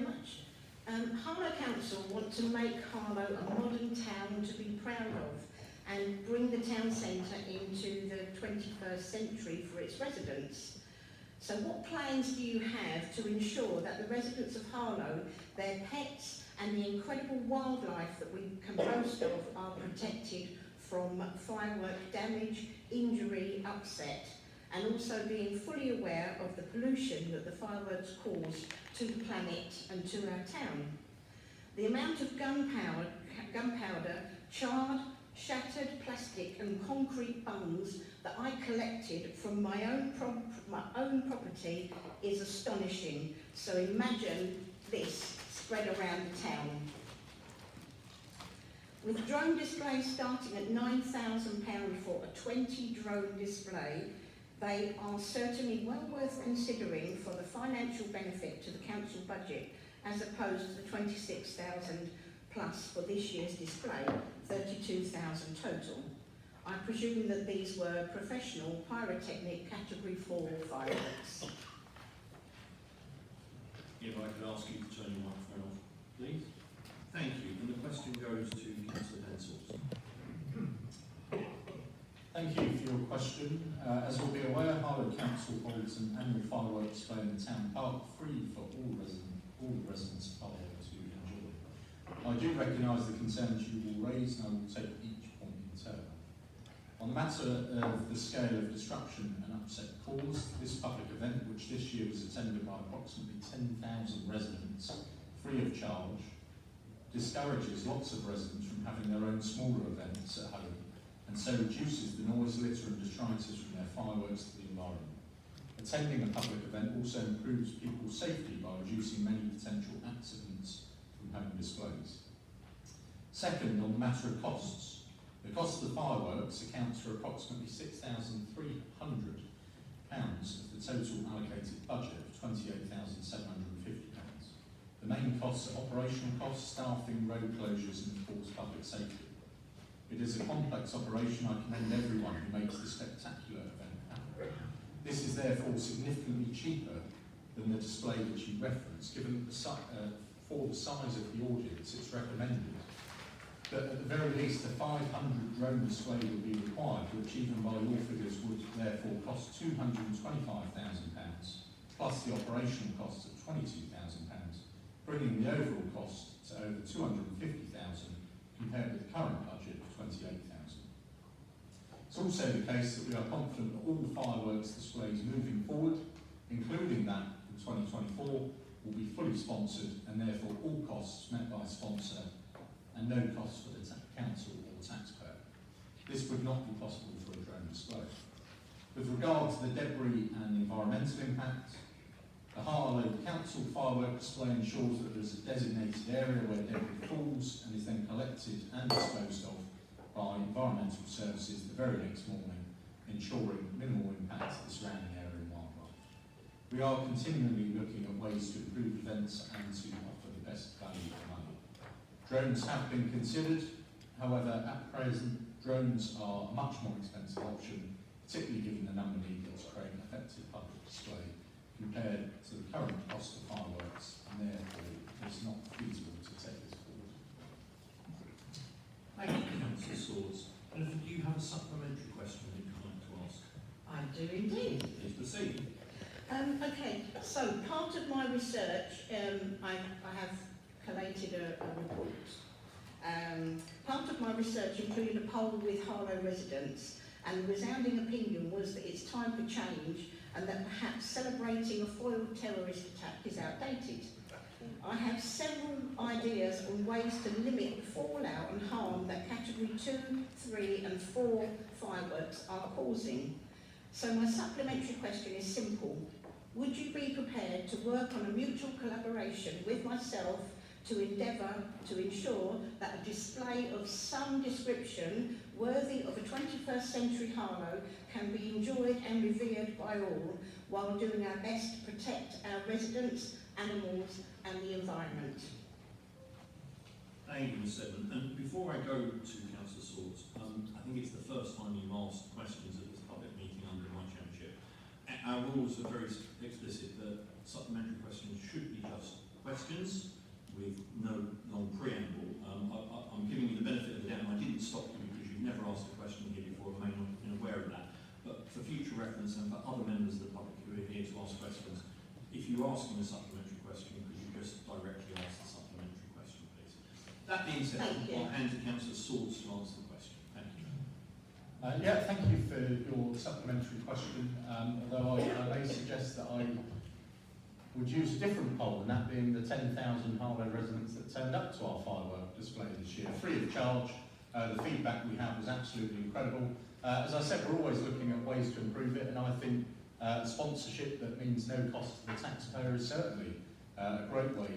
much. Harlow Council want to make Harlow a modern town to be proud of and bring the town centre into the 21st century for its residents. So what plans do you have to ensure that the residents of Harlow, their pets and the incredible wildlife that we can boast of are protected from firework damage, injury, upset, and also being fully aware of the pollution that the fireworks cause to the planet and to our town? The amount of gunpowder, charred, shattered plastic and concrete bungs that I collected from my own property is astonishing. So imagine this spread around the town. With drone displays starting at £9,000 for a 20 drone display, they are certainly well worth considering for the financial benefit to the council budget, as opposed to the 26,000 plus for this year's display, 32,000 total. I presume that these were professional pyrotechnic category 4 fireworks. If I could ask you to turn your microphone off, please. Thank you. And the question goes to Councillor Pencils. Thank you for your question. As you'll be aware, Harlow Council holds an annual fireworks display in the town park, free for all the residents of Harlow to enjoy. I do recognise the concerns you will raise, and I will take each point in turn. On the matter of the scale of disruption and upset caused, this public event, which this year was attended by approximately 10,000 residents, free of charge, discourages lots of residents from having their own smaller events at home, and so reduces the noise, litter and detritus from their fireworks to the environment. Attending a public event also improves people's safety by reducing many potential accidents from having displays. Second, on the matter of costs. The cost of the fireworks accounts for approximately £6,300 of the total allocated budget of £28,750. The main costs are operational costs, staffing, road closures and of course public safety. It is a complex operation. I commend everyone who makes the spectacular event happen. This is therefore significantly cheaper than the display which you referenced, given that for the size of the audience it's recommended that at the very least a 500 drone display would be required, which even by your figures would therefore cost £225,000, plus the operational costs of £22,000, bringing the overall cost to over £250,000 compared with the current budget of £28,000. It's also the case that we are confident that all the fireworks displays moving forward, including that in 2024, will be fully sponsored and therefore all costs met by a sponsor and no cost for the council or taxpayer. This would not be possible for a drone display. With regard to the debris and the environmental impact, the Harlow Council firework display ensures that there is a designated area where debris falls and is then collected and disposed of by environmental services the very next morning, ensuring minimal impact to the surrounding area and wildlife. We are continually looking at ways to improve events and to offer the best value for money. Drones have been considered, however, at present, drones are a much more expensive option, particularly given the number needed to create an effective public display compared to the current cost of fireworks, and therefore it's not feasible to take this forward. Thank you, Councillor Swords. And do you have a supplementary question that you'd like to ask? I do indeed. Please proceed. Okay, so part of my research, I have collated a report. Part of my research included a poll with Harlow residents, and the resounding opinion was that it's time for change and that perhaps celebrating a foiled terrorist attack is outdated. I have several ideas on ways to limit the fallout and harm that category 2, 3 and 4 fireworks are causing. So my supplementary question is simple. Would you be prepared to work on a mutual collaboration with myself to endeavour to ensure that a display of some description worthy of a 21st century Harlow can be enjoyed and revered by all, while doing our best to protect our residents, animals and the environment? Thank you, Ms. Edmund. And before I go to Councillor Swords, I think it's the first time you've asked questions at this public meeting under my chairmanship. Our rules are very explicit that supplementary questions should be just questions questions with no long preamble. I'm giving you the benefit of the doubt, and I didn't stop you because you've never asked a question here before, I may not have been aware of that. But for future reference and for other members of the public who are here to ask questions, if you're asking a supplementary question, could you just directly ask the supplementary question, please? That being said, Thank you. I'll hand to Councillor Swords to answer the question. Thank you. Yeah, thank you for your supplementary question, although I may suggest that I would use a different poll, and that being the 10,000 Harlow residents that turned up to our firework display this year, free of charge. The feedback we had was absolutely incredible. As I said, we're always looking at ways to improve it, and I think sponsorship that means no cost to the taxpayer is certainly a great way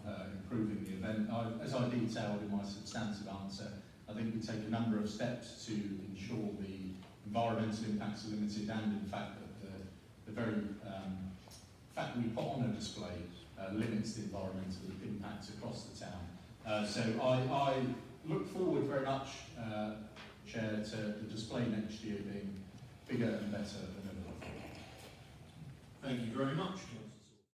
of improving the event. As I detailed in my substantive answer, I think we take a number of steps to ensure the environmental impacts are limited, and in fact that the very fact we put on a display limits the environmental impact across the town. So I look forward very much, Chair, to the display next year being bigger and better than ever before. Thank you very much, Councillor.